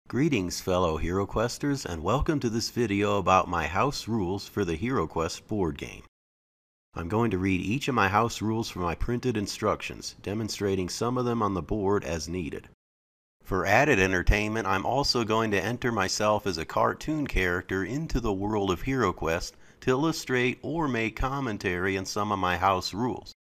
Greetings fellow HeroQuesters, and welcome to this video about my house rules for the HeroQuest board game. I'm going to read each of my house rules from my printed instructions, demonstrating some of them on the board as needed. For added entertainment, I'm also going to enter myself as a cartoon character into the world of HeroQuest to illustrate or make commentary on some of my house rules.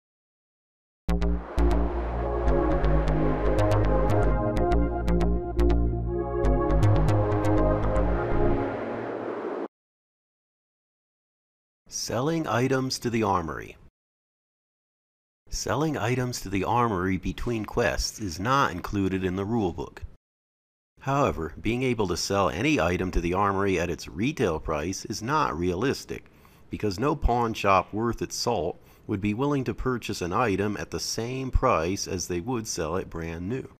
Selling items to the Armory. Selling items to the Armory between quests is not included in the rulebook. However, being able to sell any item to the Armory at its retail price is not realistic, because no pawn shop worth its salt would be willing to purchase an item at the same price as they would sell it brand new.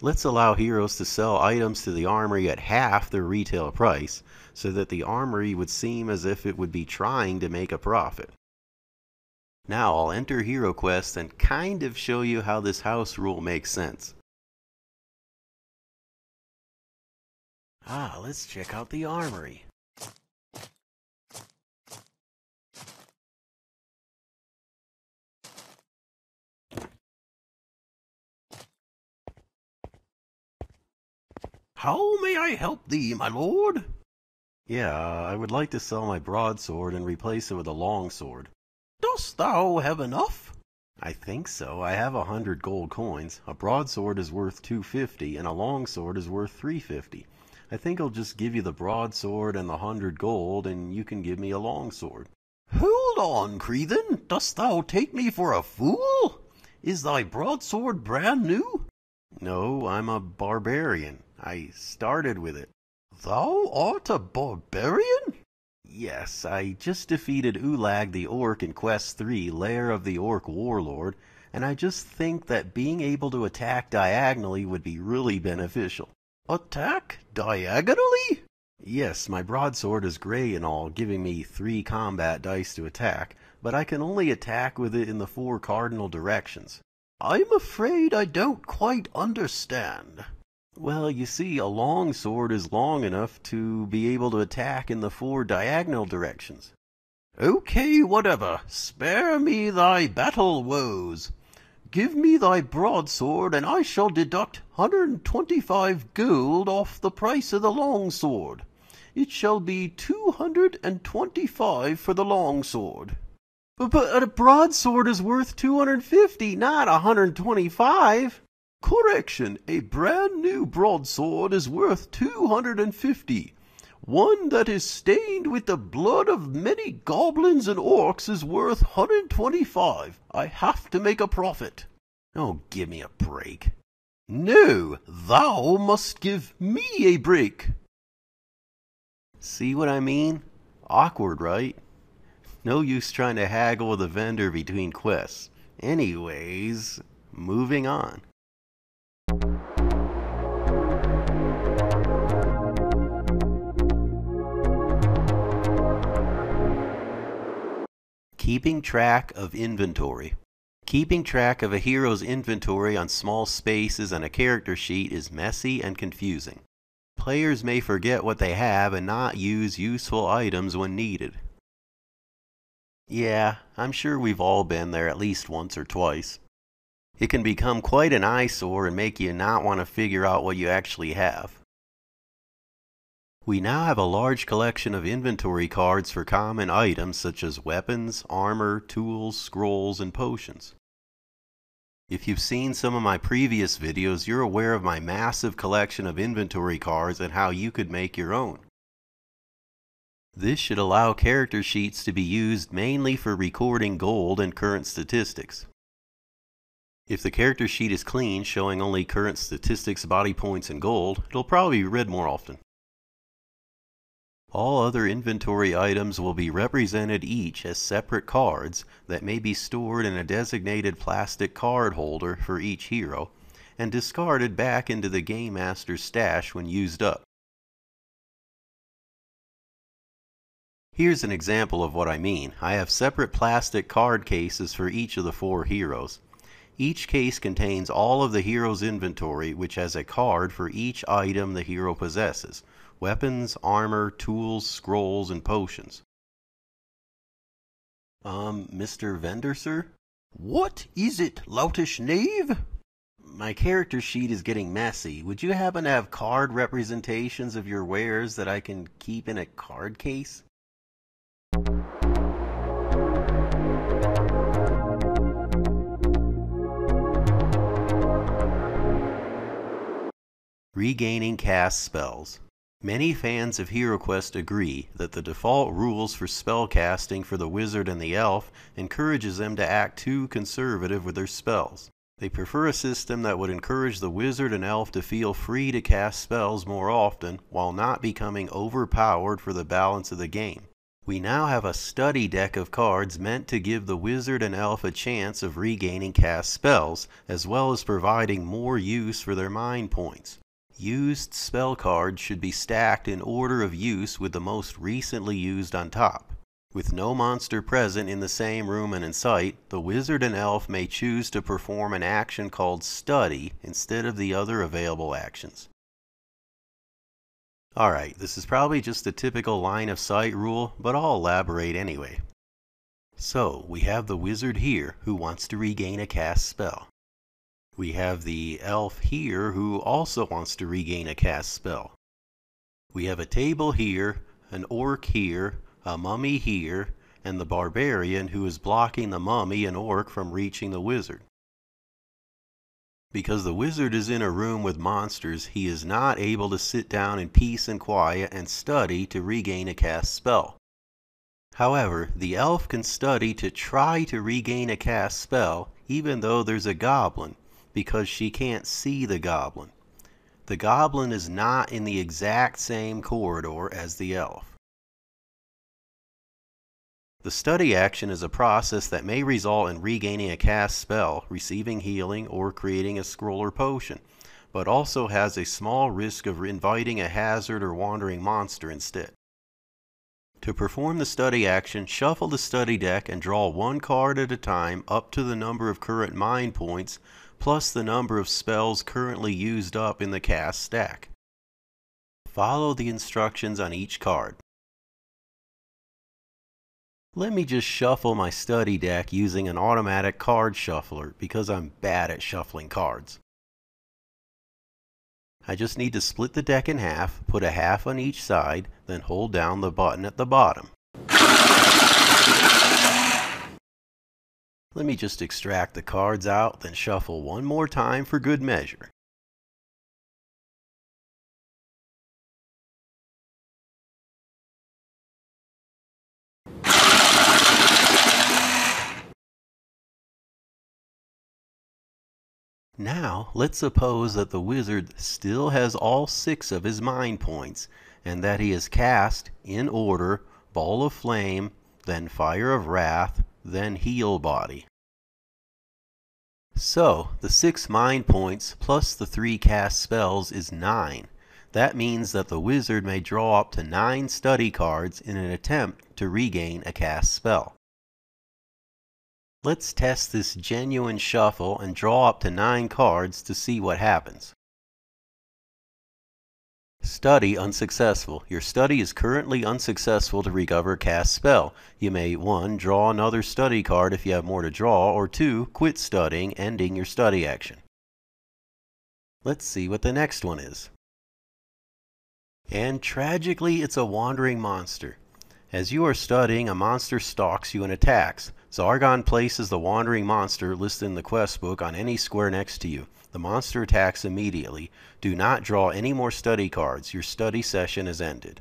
Let's allow heroes to sell items to the Armory at half their retail price, so that the Armory would seem as if it would be trying to make a profit. Now I'll enter HeroQuest and kind of show you how this house rule makes sense. Let's check out the Armory. How may I help thee, my lord? I would like to sell my broadsword and replace it with a longsword. Dost thou have enough? I think so. I have 100 gold coins. A broadsword is worth 250 and a longsword is worth 350. I think I'll just give you the broadsword and the 100 gold, and you can give me a longsword. Hold on, Creathen. Dost thou take me for a fool? Is thy broadsword brand new? No, I'm a barbarian. I started with it. Thou art a barbarian? Yes, I just defeated Ulag the Orc in Quest 3, Lair of the Orc Warlord, and I just think that being able to attack diagonally would be really beneficial. Attack diagonally? Yes, my broadsword is gray and all, giving me 3 combat dice to attack, but I can only attack with it in the 4 cardinal directions. I'm afraid I don't quite understand. Well, you see, a longsword is long enough to be able to attack in the 4 diagonal directions. Okay, whatever. Spare me thy battle woes. Give me thy broadsword, and I shall deduct 125 gold off the price of the longsword. It shall be 225 for the longsword. But a broadsword is worth 250, not 125. Correction, a brand new broadsword is worth 250. One that is stained with the blood of many goblins and orcs is worth 125. I have to make a profit. Oh, give me a break. No, thou must give me a break. See what I mean? Awkward, right? No use trying to haggle with a vendor between quests. Anyways, moving on. Keeping track of inventory. Keeping track of a hero's inventory on small spaces and a character sheet is messy and confusing. Players may forget what they have and not use useful items when needed. Yeah, I'm sure we've all been there at least once or twice. It can become quite an eyesore and make you not want to figure out what you actually have. We now have a large collection of inventory cards for common items such as weapons, armor, tools, scrolls, and potions. If you've seen some of my previous videos, you're aware of my massive collection of inventory cards and how you could make your own. This should allow character sheets to be used mainly for recording gold and current statistics. If the character sheet is clean, showing only current statistics, body points, and gold, it'll probably be read more often. All other inventory items will be represented each as separate cards that may be stored in a designated plastic card holder for each hero and discarded back into the Game Master's stash when used up. Here's an example of what I mean. I have separate plastic card cases for each of the 4 heroes. Each case contains all of the hero's inventory, which has a card for each item the hero possesses: weapons, armor, tools, scrolls, and potions. Mr. Vendor, sir? What is it, loutish knave? My character sheet is getting messy. Would you happen to have card representations of your wares that I can keep in a card case? Regaining cast spells. Many fans of HeroQuest agree that the default rules for spell casting for the wizard and the elf encourages them to act too conservative with their spells. They prefer a system that would encourage the wizard and elf to feel free to cast spells more often while not becoming overpowered for the balance of the game. We now have a study deck of cards meant to give the wizard and elf a chance of regaining cast spells, as well as providing more use for their mind points. Used spell cards should be stacked in order of use with the most recently used on top. With no monster present in the same room and in sight, the wizard and elf may choose to perform an action called Study instead of the other available actions. Alright, this is probably just a typical line of sight rule, but I'll elaborate anyway. So, we have the wizard here who wants to regain a cast spell. We have the elf here who also wants to regain a cast spell. We have a table here, an orc here, a mummy here, and the barbarian who is blocking the mummy and orc from reaching the wizard. Because the wizard is in a room with monsters, he is not able to sit down in peace and quiet and study to regain a cast spell. However, the elf can study to try to regain a cast spell even though there's a goblin, because she can't see the goblin. The goblin is not in the exact same corridor as the elf. The study action is a process that may result in regaining a cast spell, receiving healing, or creating a scroll or potion, but also has a small risk of inviting a hazard or wandering monster instead. To perform the study action, shuffle the study deck and draw one card at a time up to the number of current mind points plus the number of spells currently used up in the cast stack. Follow the instructions on each card. Let me just shuffle my study deck using an automatic card shuffler because I'm bad at shuffling cards. I just need to split the deck in half, put a half on each side, then hold down the button at the bottom. Let me just extract the cards out, then shuffle one more time for good measure. Now, let's suppose that the wizard still has all 6 of his mind points, and that he has cast, in order, Ball of Flame, then Fire of Wrath, then Heal Body. So, the 6 mind points plus the 3 cast spells is 9. That means that the wizard may draw up to 9 study cards in an attempt to regain a cast spell. Let's test this genuine shuffle and draw up to 9 cards to see what happens. Study unsuccessful. Your study is currently unsuccessful to recover a cast spell. You may 1. Draw another study card if you have more to draw, or 2. Quit studying, ending your study action. Let's see what the next one is. And tragically, it's a wandering monster. As you are studying, a monster stalks you and attacks. Zargon places the wandering monster listed in the quest book on any square next to you. The monster attacks immediately. Do not draw any more study cards. Your study session is ended.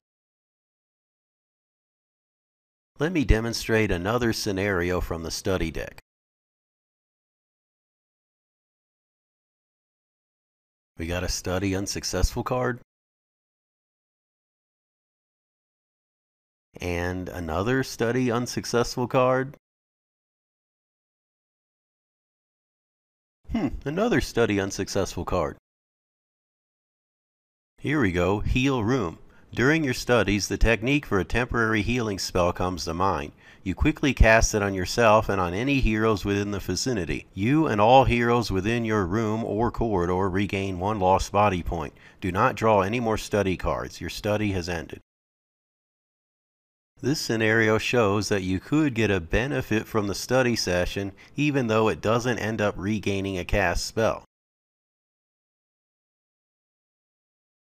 Let me demonstrate another scenario from the study deck. We got a study unsuccessful card. And another study unsuccessful card. Another study unsuccessful card. Here we go, Heal Room. During your studies, the technique for a temporary healing spell comes to mind. You quickly cast it on yourself and on any heroes within the vicinity. You and all heroes within your room or corridor regain 1 lost body point. Do not draw any more study cards. Your study has ended. This scenario shows that you could get a benefit from the study session even though it doesn't end up regaining a cast spell.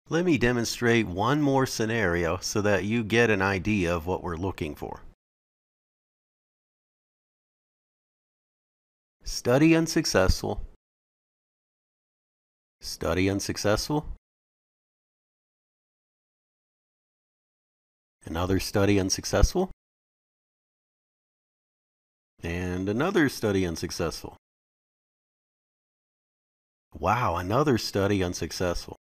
Let me demonstrate one more scenario so that you get an idea of what we're looking for. Study unsuccessful. Study unsuccessful. Another study unsuccessful. And another study unsuccessful. Wow, another study unsuccessful.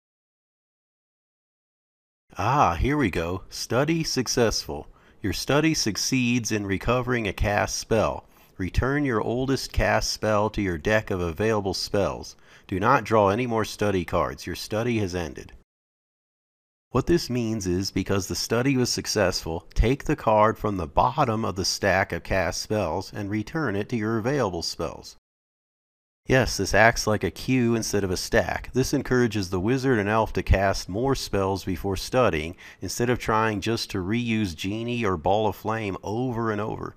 Ah, here we go. Study successful. Your study succeeds in recovering a cast spell. Return your oldest cast spell to your deck of available spells. Do not draw any more study cards. Your study has ended. What this means is, because the study was successful, take the card from the bottom of the stack of cast spells and return it to your available spells. Yes, this acts like a queue instead of a stack. This encourages the wizard and elf to cast more spells before studying, instead of trying just to reuse Genie or Ball of Flame over and over.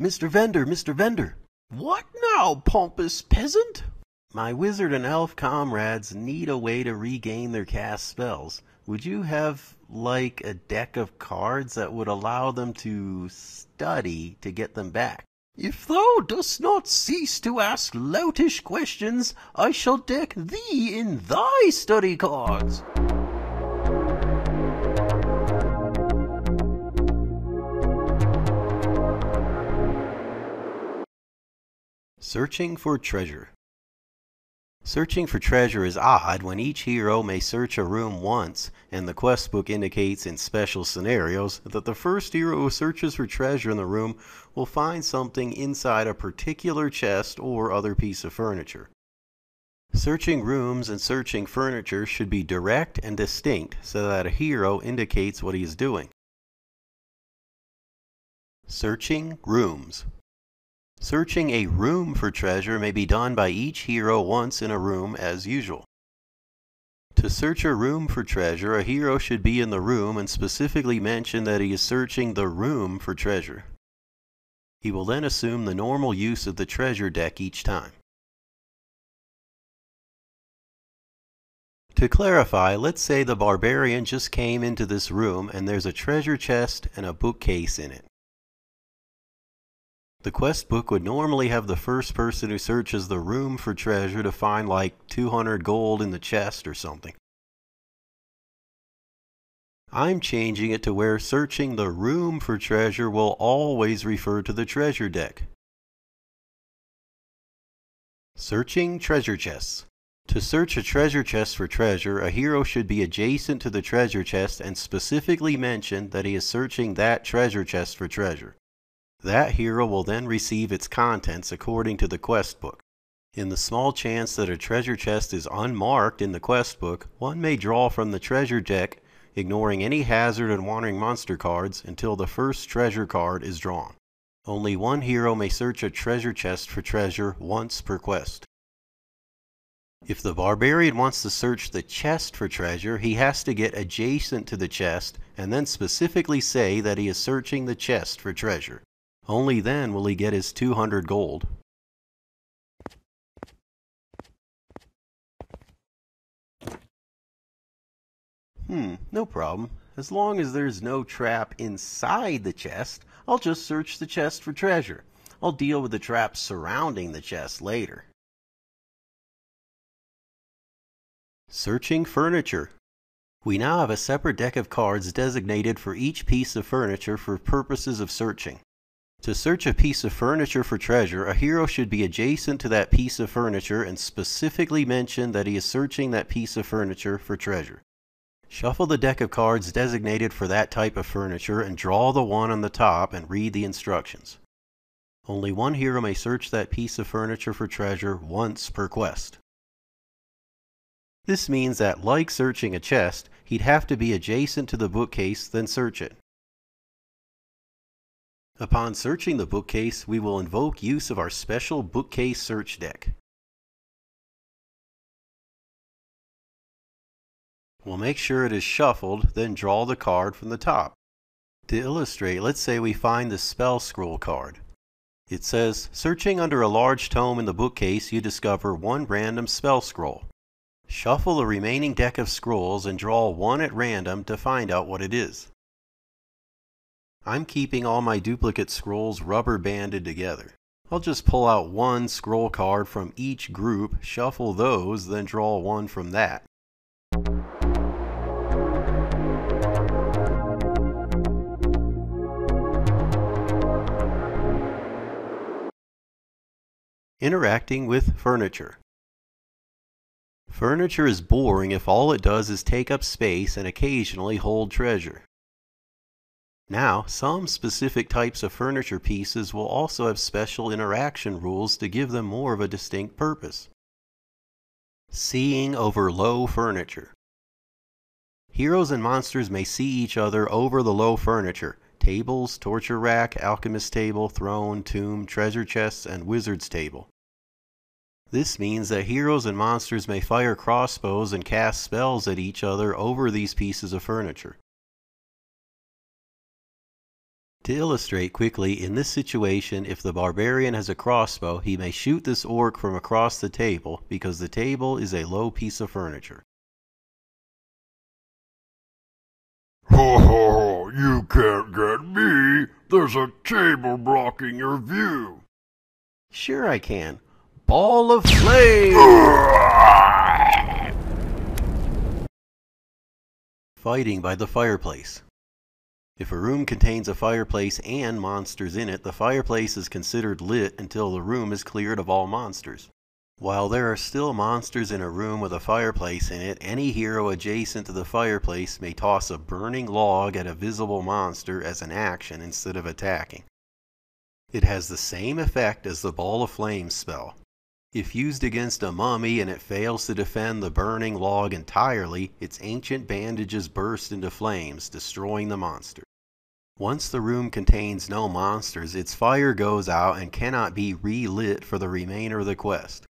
Mr. Vendor, Mr. Vendor! What now, pompous peasant? My wizard and elf comrades need a way to regain their cast spells. Would you have, like, a deck of cards that would allow them to study to get them back? If thou dost not cease to ask loutish questions, I shall deck thee in thy study cards. Searching for treasure. Searching for treasure is odd when each hero may search a room once, and the quest book indicates in special scenarios that the first hero who searches for treasure in the room will find something inside a particular chest or other piece of furniture. Searching rooms and searching furniture should be direct and distinct so that a hero indicates what he is doing. Searching rooms. Searching a room for treasure may be done by each hero once in a room as usual. To search a room for treasure, a hero should be in the room and specifically mention that he is searching the room for treasure. He will then assume the normal use of the treasure deck each time. To clarify, let's say the barbarian just came into this room and there's a treasure chest and a bookcase in it. The quest book would normally have the first person who searches the room for treasure to find like 200 gold in the chest or something. I'm changing it to where searching the room for treasure will always refer to the treasure deck. Searching treasure chests. To search a treasure chest for treasure, a hero should be adjacent to the treasure chest and specifically mention that he is searching that treasure chest for treasure. That hero will then receive its contents according to the quest book. In the small chance that a treasure chest is unmarked in the quest book, one may draw from the treasure deck, ignoring any hazard and wandering monster cards until the first treasure card is drawn. Only one hero may search a treasure chest for treasure once per quest. If the barbarian wants to search the chest for treasure, he has to get adjacent to the chest and then specifically say that he is searching the chest for treasure. Only then will he get his 200 gold. No problem. As long as there's no trap inside the chest, I'll just search the chest for treasure. I'll deal with the traps surrounding the chest later. Searching furniture. We now have a separate deck of cards designated for each piece of furniture for purposes of searching. To search a piece of furniture for treasure, a hero should be adjacent to that piece of furniture and specifically mention that he is searching that piece of furniture for treasure. Shuffle the deck of cards designated for that type of furniture and draw the one on the top and read the instructions. Only one hero may search that piece of furniture for treasure once per quest. This means that, like searching a chest, he'd have to be adjacent to the bookcase, then search it. Upon searching the bookcase, we will invoke use of our special bookcase search deck. We'll make sure it is shuffled, then draw the card from the top. To illustrate, let's say we find the spell scroll card. It says, searching under a large tome in the bookcase, you discover one random spell scroll. Shuffle the remaining deck of scrolls and draw one at random to find out what it is. I'm keeping all my duplicate scrolls rubber banded together. I'll just pull out one scroll card from each group, shuffle those, then draw one from that. Interacting with furniture. Furniture is boring if all it does is take up space and occasionally hold treasure. Now, some specific types of furniture pieces will also have special interaction rules to give them more of a distinct purpose. Seeing over low furniture. Heroes and monsters may see each other over the low furniture: tables, torture rack, alchemist table, throne, tomb, treasure chests, and wizard's table. This means that heroes and monsters may fire crossbows and cast spells at each other over these pieces of furniture. To illustrate quickly, in this situation, if the barbarian has a crossbow, he may shoot this orc from across the table because the table is a low piece of furniture. Ho ho ho, you can't get me! There's a table blocking your view! Sure I can. Ball of flame! Fighting by the fireplace. If a room contains a fireplace and monsters in it, the fireplace is considered lit until the room is cleared of all monsters. While there are still monsters in a room with a fireplace in it, any hero adjacent to the fireplace may toss a burning log at a visible monster as an action instead of attacking. It has the same effect as the Ball of Flame spell. If used against a mummy and it fails to defend the burning log entirely, its ancient bandages burst into flames, destroying the monster. Once the room contains no monsters, its fire goes out and cannot be relit for the remainder of the quest.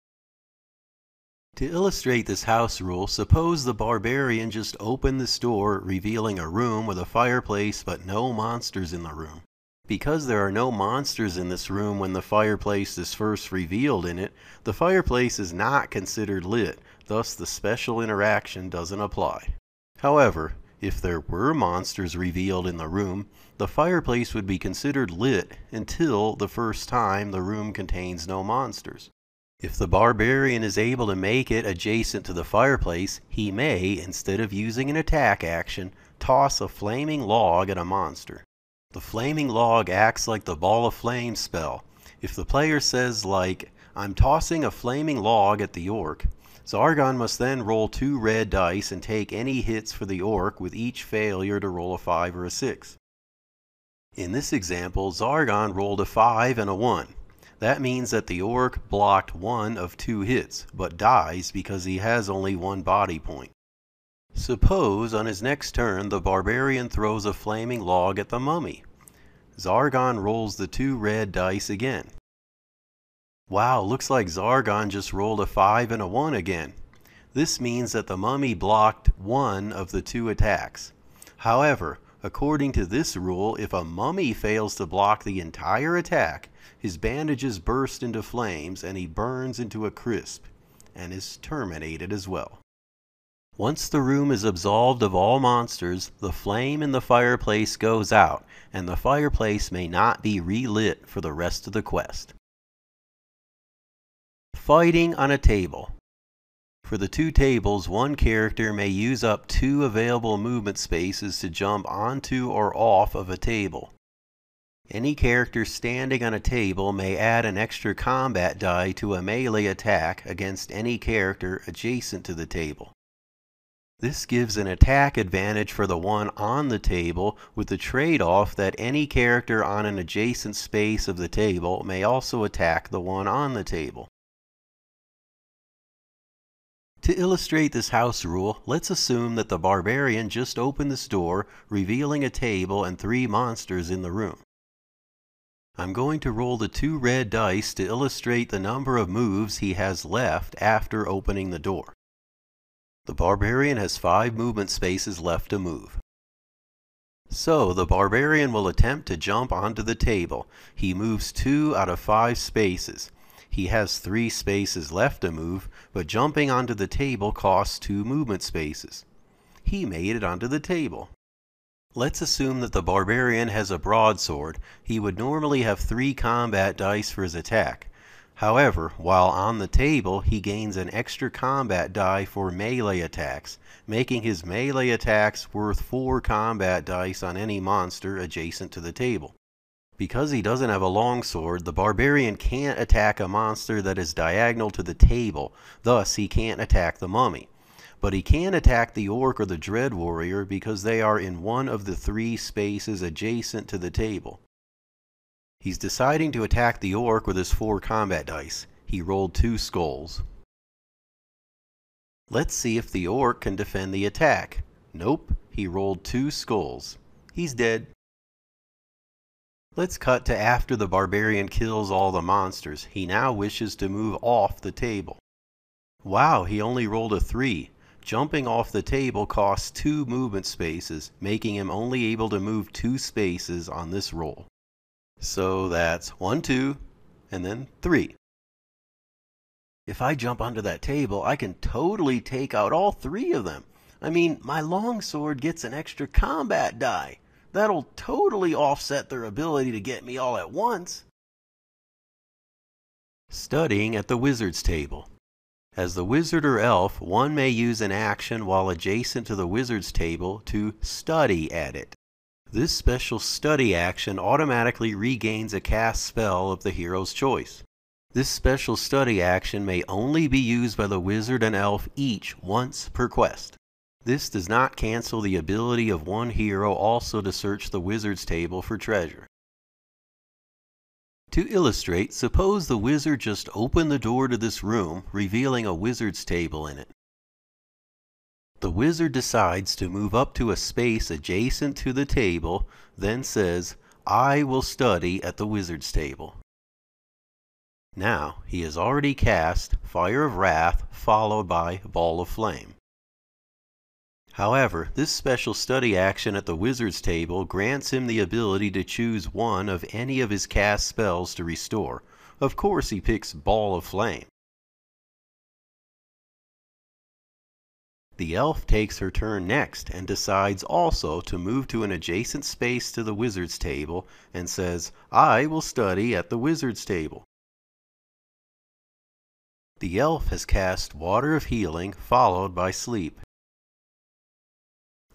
To illustrate this house rule, suppose the barbarian just opened this door, revealing a room with a fireplace but no monsters in the room. Because there are no monsters in this room when the fireplace is first revealed in it, the fireplace is not considered lit, thus the special interaction doesn't apply. However, if there were monsters revealed in the room, the fireplace would be considered lit until the first time the room contains no monsters. If the barbarian is able to make it adjacent to the fireplace, he may, instead of using an attack action, toss a flaming log at a monster. The flaming log acts like the Ball of Flame spell. If the player says, like, I'm tossing a flaming log at the orc, Zargon must then roll 2 red dice and take any hits for the orc, with each failure to roll a 5 or a 6. In this example, Zargon rolled a 5 and a 1. That means that the orc blocked 1 of 2 hits, but dies because he has only 1 body point. Suppose on his next turn the barbarian throws a flaming log at the mummy. Zargon rolls the 2 red dice again. Wow, looks like Zargon just rolled a 5 and a 1 again. This means that the mummy blocked 1 of the 2 attacks. However, according to this rule, if a mummy fails to block the entire attack, his bandages burst into flames and he burns into a crisp, and is terminated as well. Once the room is absolved of all monsters, the flame in the fireplace goes out, and the fireplace may not be relit for the rest of the quest. Fighting on a table. For the 2 tables, one character may use up 2 available movement spaces to jump onto or off of a table. Any character standing on a table may add an extra combat die to a melee attack against any character adjacent to the table. This gives an attack advantage for the one on the table, with the trade-off that any character on an adjacent space of the table may also attack the one on the table. To illustrate this house rule, let's assume that the barbarian just opened this door, revealing a table and 3 monsters in the room. I'm going to roll the 2 red dice to illustrate the number of moves he has left after opening the door. The barbarian has 5 movement spaces left to move. So the barbarian will attempt to jump onto the table. He moves 2 out of 5 spaces. He has 3 spaces left to move, but jumping onto the table costs 2 movement spaces. He made it onto the table. Let's assume that the barbarian has a broadsword. He would normally have 3 combat dice for his attack. However, while on the table, he gains an extra combat die for melee attacks, making his melee attacks worth 4 combat dice on any monster adjacent to the table. Because he doesn't have a longsword, the barbarian can't attack a monster that is diagonal to the table, thus he can't attack the mummy. But he can attack the orc or the dread warrior because they are in one of the 3 spaces adjacent to the table. He's deciding to attack the orc with his 4 combat dice. He rolled 2 skulls. Let's see if the orc can defend the attack. Nope, he rolled 2 skulls. He's dead. Let's cut to after the barbarian kills all the monsters. He now wishes to move off the table. Wow, he only rolled a 3. Jumping off the table costs 2 movement spaces, making him only able to move 2 spaces on this roll. So that's 1, 2, and then 3. If I jump onto that table, I can totally take out all 3 of them. I mean, my longsword gets an extra combat die. That'll totally offset their ability to get me all at once. Studying at the wizard's table. As the wizard or elf, one may use an action while adjacent to the wizard's table to study at it. This special study action automatically regains a cast spell of the hero's choice. This special study action may only be used by the wizard and elf each once per quest. This does not cancel the ability of one hero also to search the wizard's table for treasure. To illustrate, suppose the wizard just opened the door to this room, revealing a wizard's table in it. The wizard decides to move up to a space adjacent to the table, then says, "I will study at the wizard's table." Now, he has already cast Fire of Wrath followed by Ball of Flame. However, this special study action at the wizard's table grants him the ability to choose one of any of his cast spells to restore. Of course, he picks Ball of Flame. The elf takes her turn next and decides also to move to an adjacent space to the wizard's table and says, "I will study at the wizard's table." The elf has cast Water of Healing followed by Sleep.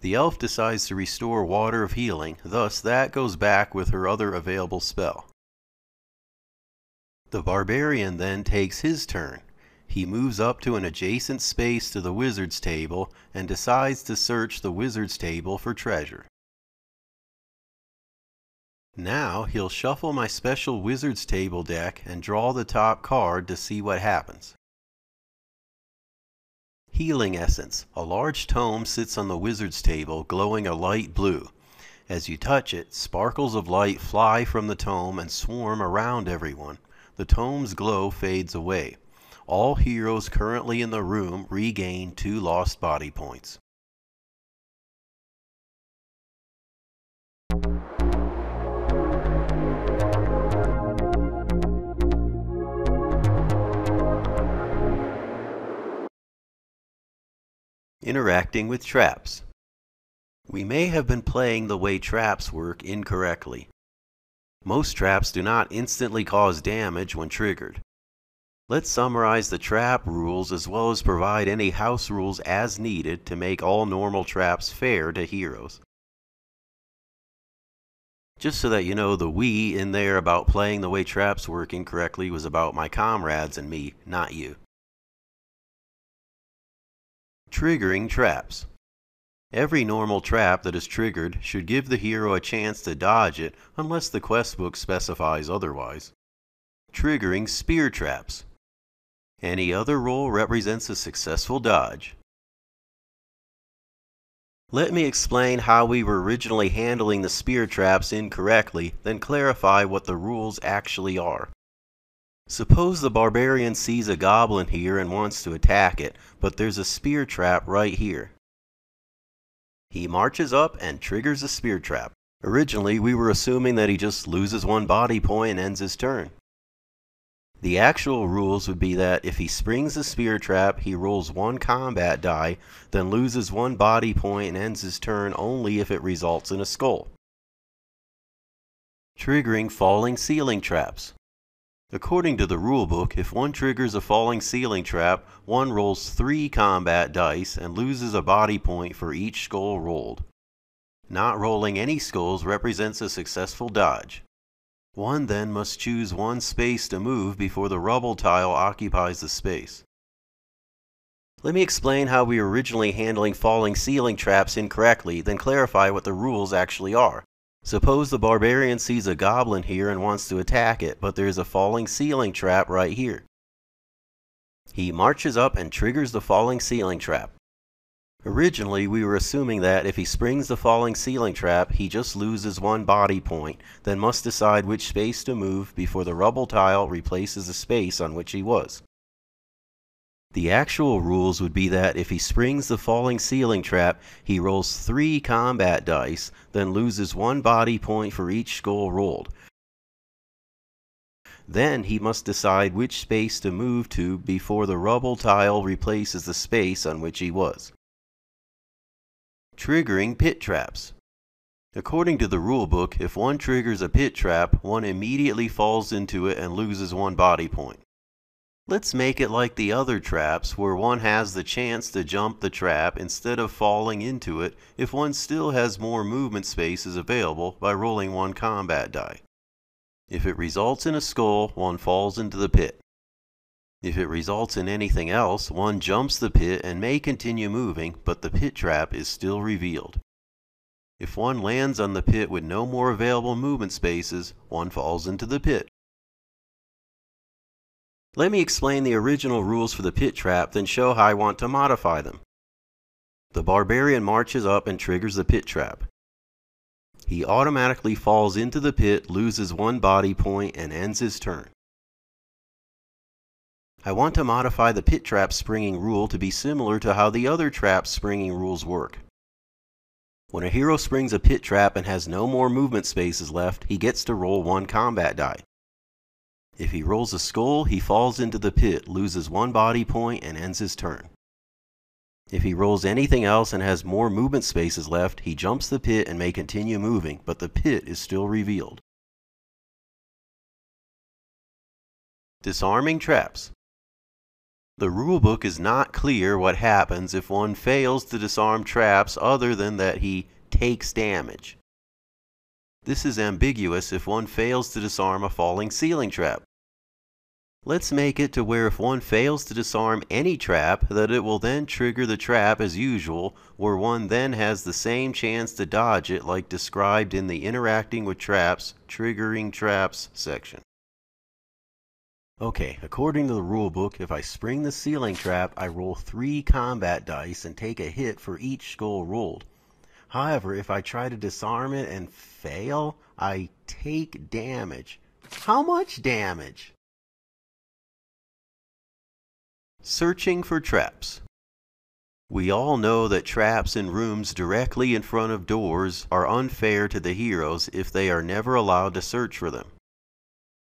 The elf decides to restore Water of Healing, thus that goes back with her other available spell. The barbarian then takes his turn. He moves up to an adjacent space to the wizard's table and decides to search the wizard's table for treasure. Now he'll shuffle my special wizard's table deck and draw the top card to see what happens. Healing Essence. A large tome sits on the wizard's table, glowing a light blue. As you touch it, sparkles of light fly from the tome and swarm around everyone. The tome's glow fades away. All heroes currently in the room regain 2 lost body points. Interacting with traps. We may have been playing the way traps work incorrectly. Most traps do not instantly cause damage when triggered. Let's summarize the trap rules as well as provide any house rules as needed to make all normal traps fair to heroes. Just so that you know, the "we" in there about playing the way traps work incorrectly was about my comrades and me, not you. Triggering traps. Every normal trap that is triggered should give the hero a chance to dodge it unless the quest book specifies otherwise. Triggering spear traps. Any other roll represents a successful dodge. Let me explain how we were originally handling the spear traps incorrectly, then clarify what the rules actually are. Suppose the barbarian sees a goblin here and wants to attack it, but there's a spear trap right here. He marches up and triggers a spear trap. Originally, we were assuming that he just loses one body point and ends his turn. The actual rules would be that if he springs the spear trap, he rolls one combat die, then loses one body point and ends his turn only if it results in a skull. Triggering falling ceiling traps. According to the rulebook, if one triggers a falling ceiling trap, one rolls 3 combat dice and loses a body point for each skull rolled. Not rolling any skulls represents a successful dodge. One then must choose one space to move before the rubble tile occupies the space. Let me explain how we were originally handling falling ceiling traps incorrectly, then clarify what the rules actually are. Suppose the barbarian sees a goblin here and wants to attack it, but there is a falling ceiling trap right here. He marches up and triggers the falling ceiling trap. Originally, we were assuming that if he springs the falling ceiling trap, he just loses one body point, then must decide which space to move before the rubble tile replaces the space on which he was. The actual rules would be that if he springs the falling ceiling trap, he rolls 3 combat dice, then loses one body point for each skull rolled. Then he must decide which space to move to before the rubble tile replaces the space on which he was. Triggering pit traps. According to the rulebook, if one triggers a pit trap, one immediately falls into it and loses one body point. Let's make it like the other traps, where one has the chance to jump the trap instead of falling into it if one still has more movement spaces available by rolling one combat die. If it results in a skull, one falls into the pit. If it results in anything else, one jumps the pit and may continue moving, but the pit trap is still revealed. If one lands on the pit with no more available movement spaces, one falls into the pit. Let me explain the original rules for the pit trap, then show how I want to modify them. The barbarian marches up and triggers the pit trap. He automatically falls into the pit, loses one body point, and ends his turn. I want to modify the pit trap springing rule to be similar to how the other trap springing rules work. When a hero springs a pit trap and has no more movement spaces left, he gets to roll one combat die. If he rolls a skull, he falls into the pit, loses one body point, and ends his turn. If he rolls anything else and has more movement spaces left, he jumps the pit and may continue moving, but the pit is still revealed. Disarming traps. The rulebook is not clear what happens if one fails to disarm traps other than that he takes damage. This is ambiguous if one fails to disarm a falling ceiling trap. Let's make it to where if one fails to disarm any trap, that it will then trigger the trap as usual, where one then has the same chance to dodge it like described in the Interacting with Traps, Triggering Traps section. Okay, according to the rulebook, if I spring the ceiling trap, I roll 3 combat dice and take a hit for each skull rolled. However, if I try to disarm it and fail, I take damage. How much damage? Searching for traps. We all know that traps in rooms directly in front of doors are unfair to the heroes if they are never allowed to search for them.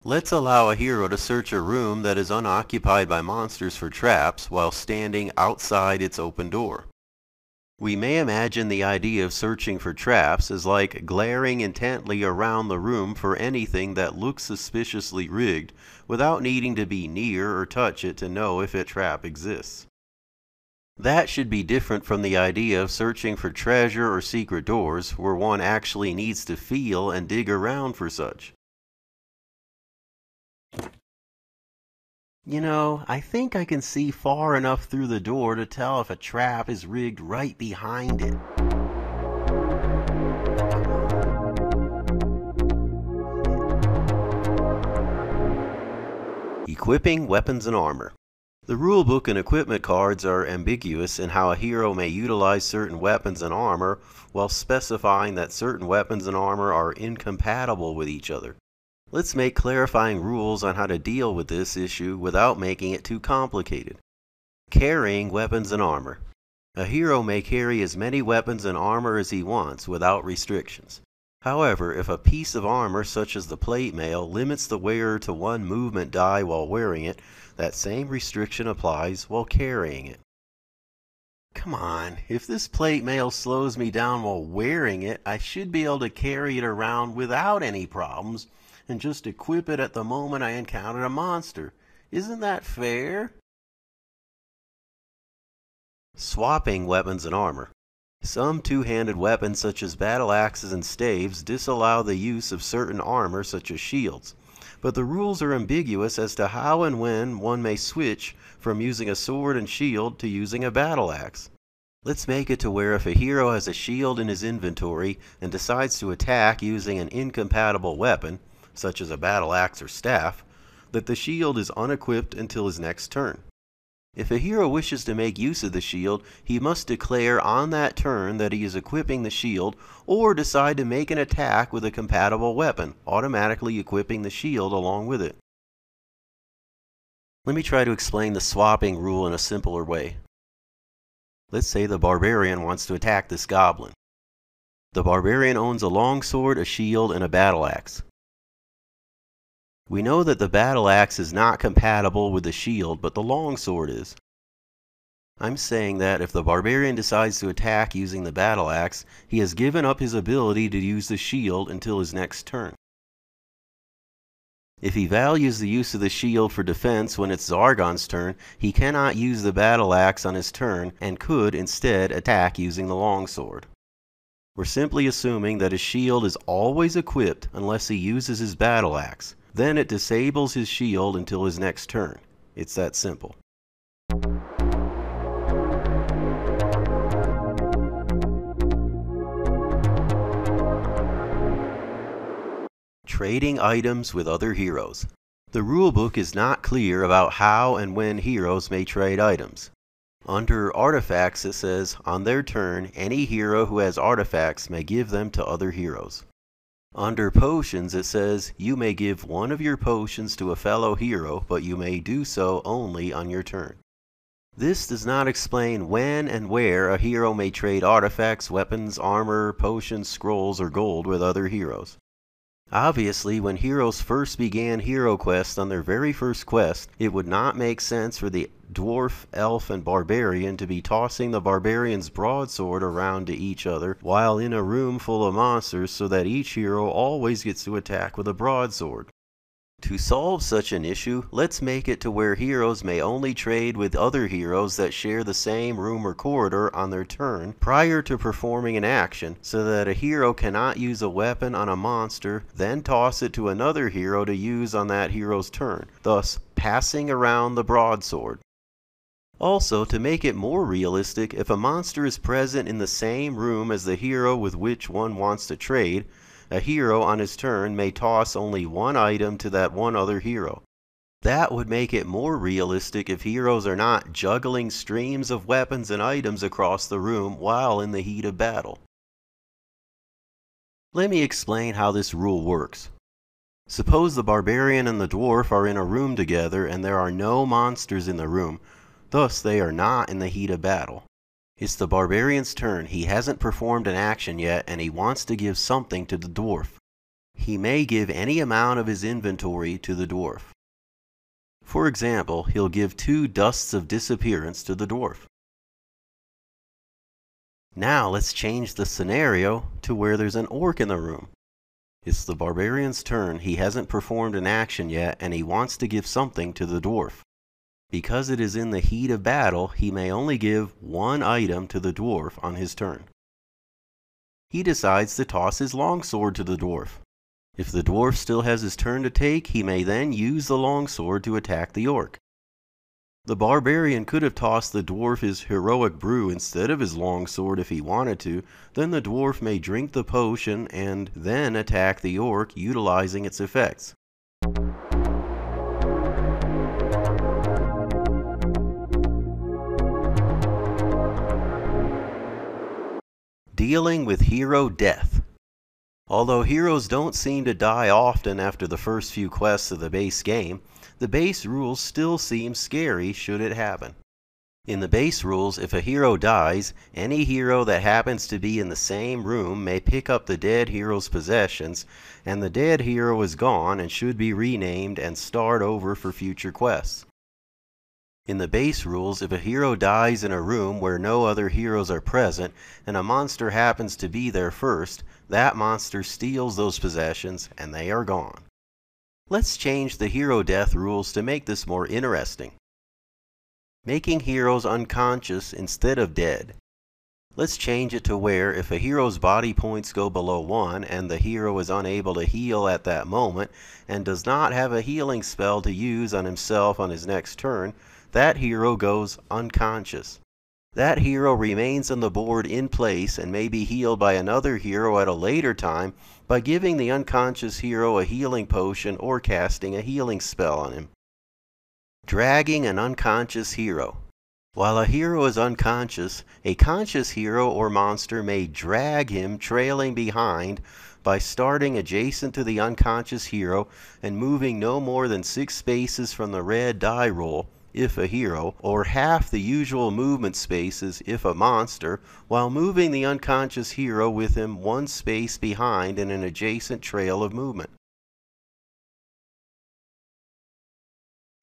Let's allow a hero to search a room that is unoccupied by monsters for traps while standing outside its open door. We may imagine the idea of searching for traps as like glaring intently around the room for anything that looks suspiciously rigged without needing to be near or touch it to know if a trap exists. That should be different from the idea of searching for treasure or secret doors where one actually needs to feel and dig around for such. You know, I think I can see far enough through the door to tell if a trap is rigged right behind it. Equipping weapons and armor. The rulebook and equipment cards are ambiguous in how a hero may utilize certain weapons and armor, while specifying that certain weapons and armor are incompatible with each other. Let's make clarifying rules on how to deal with this issue without making it too complicated. Carrying weapons and armor. A hero may carry as many weapons and armor as he wants without restrictions. However, if a piece of armor such as the plate mail limits the wearer to one movement die while wearing it, that same restriction applies while carrying it. Come on, if this plate mail slows me down while wearing it, I should be able to carry it around without any problems and just equip it at the moment I encounter a monster. Isn't that fair? Swapping weapons and armor. Some two-handed weapons such as battle axes and staves disallow the use of certain armor such as shields, but the rules are ambiguous as to how and when one may switch from using a sword and shield to using a battle axe. Let's make it to where if a hero has a shield in his inventory and decides to attack using an incompatible weapon, such as a battle axe or staff, that the shield is unequipped until his next turn. If a hero wishes to make use of the shield, he must declare on that turn that he is equipping the shield, or decide to make an attack with a compatible weapon, automatically equipping the shield along with it. Let me try to explain the swapping rule in a simpler way. Let's say the barbarian wants to attack this goblin. The barbarian owns a longsword, a shield, and a battle axe. We know that the battle axe is not compatible with the shield, but the longsword is. I'm saying that if the barbarian decides to attack using the battle axe, he has given up his ability to use the shield until his next turn. If he values the use of the shield for defense when it's Zargon's turn, he cannot use the battle axe on his turn and could instead attack using the longsword. We're simply assuming that his shield is always equipped unless he uses his battle axe. Then it disables his shield until his next turn. It's that simple. Trading items with other heroes. The rulebook is not clear about how and when heroes may trade items. Under artifacts it says, on their turn, any hero who has artifacts may give them to other heroes. Under potions it says, you may give one of your potions to a fellow hero, but you may do so only on your turn. This does not explain when and where a hero may trade artifacts, weapons, armor, potions, scrolls, or gold with other heroes. Obviously, when heroes first began Hero Quest on their very first quest, it would not make sense for the dwarf, elf, and barbarian to be tossing the barbarian's broadsword around to each other while in a room full of monsters so that each hero always gets to attack with a broadsword. To solve such an issue, let's make it to where heroes may only trade with other heroes that share the same room or corridor on their turn prior to performing an action, so that a hero cannot use a weapon on a monster, then toss it to another hero to use on that hero's turn, thus passing around the broadsword. Also, to make it more realistic, if a monster is present in the same room as the hero with which one wants to trade, a hero on his turn may toss only one item to that one other hero. That would make it more realistic if heroes are not juggling streams of weapons and items across the room while in the heat of battle. Let me explain how this rule works. Suppose the barbarian and the dwarf are in a room together and there are no monsters in the room, thus they are not in the heat of battle. It's the barbarian's turn. He hasn't performed an action yet and he wants to give something to the dwarf. He may give any amount of his inventory to the dwarf. For example, he'll give 2 dusts of disappearance to the dwarf. Now let's change the scenario to where there's an orc in the room. It's the barbarian's turn. He hasn't performed an action yet and he wants to give something to the dwarf. Because it is in the heat of battle, he may only give 1 item to the dwarf on his turn. He decides to toss his longsword to the dwarf. If the dwarf still has his turn to take, he may then use the longsword to attack the orc. The barbarian could have tossed the dwarf his heroic brew instead of his longsword if he wanted to, then the dwarf may drink the potion and then attack the orc utilizing its effects. Dealing with hero death. Although heroes don't seem to die often after the first few quests of the base game, the base rules still seem scary should it happen. In the base rules, if a hero dies, any hero that happens to be in the same room may pick up the dead hero's possessions, and the dead hero is gone and should be renamed and start over for future quests. In the base rules, if a hero dies in a room where no other heroes are present, and a monster happens to be there first, that monster steals those possessions and they are gone. Let's change the hero death rules to make this more interesting. Making heroes unconscious instead of dead. Let's change it to where if a hero's body points go below 1 and the hero is unable to heal at that moment and does not have a healing spell to use on himself on his next turn, that hero goes unconscious. That hero remains on the board in place and may be healed by another hero at a later time by giving the unconscious hero a healing potion or casting a healing spell on him. Dragging an unconscious hero. While a hero is unconscious, a conscious hero or monster may drag him trailing behind by starting adjacent to the unconscious hero and moving no more than 6 spaces from the red die roll if a hero, or half the usual movement spaces if a monster, while moving the unconscious hero with him 1 space behind in an adjacent trail of movement.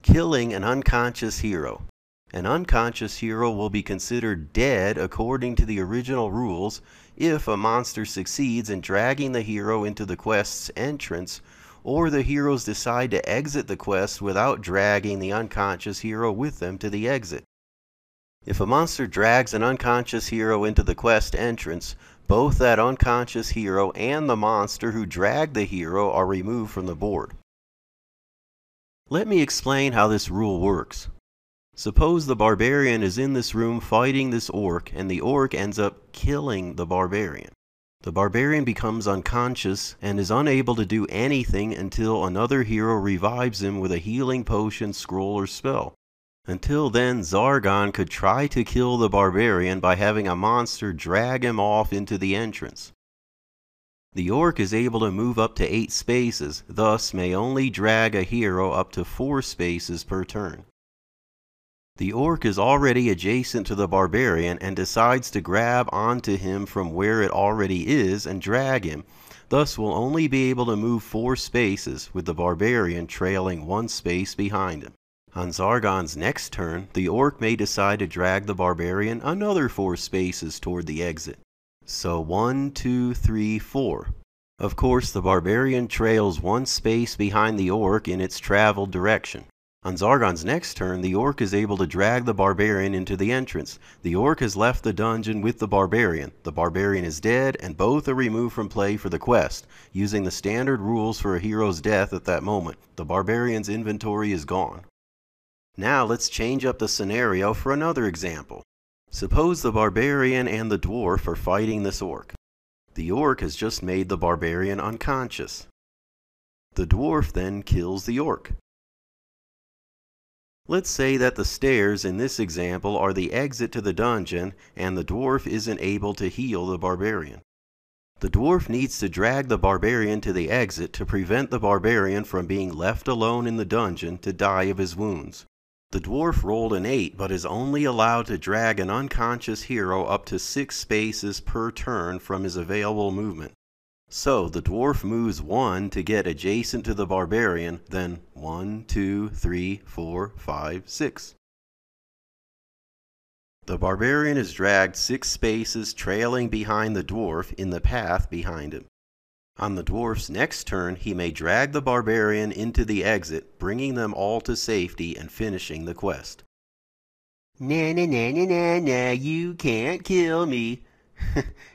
Killing an unconscious hero. An unconscious hero will be considered dead according to the original rules if a monster succeeds in dragging the hero into the quest's entrance, or the heroes decide to exit the quest without dragging the unconscious hero with them to the exit. If a monster drags an unconscious hero into the quest entrance, both that unconscious hero and the monster who dragged the hero are removed from the board. Let me explain how this rule works. Suppose the barbarian is in this room fighting this orc and the orc ends up killing the barbarian. The barbarian becomes unconscious and is unable to do anything until another hero revives him with a healing potion, scroll, or spell. Until then, Zargon could try to kill the barbarian by having a monster drag him off into the entrance. The orc is able to move up to 8 spaces, thus may only drag a hero up to 4 spaces per turn. The orc is already adjacent to the barbarian and decides to grab onto him from where it already is and drag him, thus will only be able to move 4 spaces with the barbarian trailing 1 space behind him. On Zargon's next turn, the orc may decide to drag the barbarian another 4 spaces toward the exit. So 1, 2, 3, 4. Of course, the barbarian trails 1 space behind the orc in its traveled direction. On Zargon's next turn, the orc is able to drag the barbarian into the entrance. The orc has left the dungeon with the barbarian. The barbarian is dead, and both are removed from play for the quest. Using the standard rules for a hero's death at that moment, the barbarian's inventory is gone. Now let's change up the scenario for another example. Suppose the barbarian and the dwarf are fighting this orc. The orc has just made the barbarian unconscious. The dwarf then kills the orc. Let's say that the stairs in this example are the exit to the dungeon and the dwarf isn't able to heal the barbarian. The dwarf needs to drag the barbarian to the exit to prevent the barbarian from being left alone in the dungeon to die of his wounds. The dwarf rolled an 8 but is only allowed to drag an unconscious hero up to 6 spaces per turn from his available movement. So the dwarf moves 1 to get adjacent to the barbarian, then 1, 2, 3, 4, 5, 6. The barbarian is dragged 6 spaces trailing behind the dwarf in the path behind him. On the dwarf's next turn, he may drag the barbarian into the exit, bringing them all to safety and finishing the quest. Nah, nah, nah, nah, nah, nah, you can't kill me.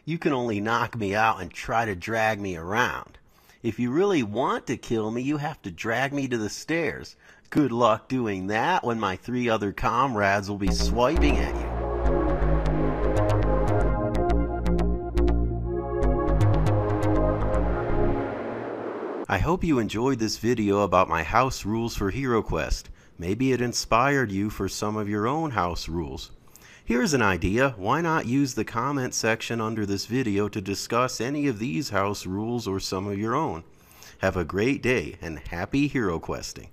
You can only knock me out and try to drag me around. If you really want to kill me, you have to drag me to the stairs. Good luck doing that when my 3 other comrades will be swiping at you. I hope you enjoyed this video about my house rules for HeroQuest. Maybe it inspired you for some of your own house rules. Here's an idea. Why not use the comment section under this video to discuss any of these house rules or some of your own? Have a great day and happy hero questing.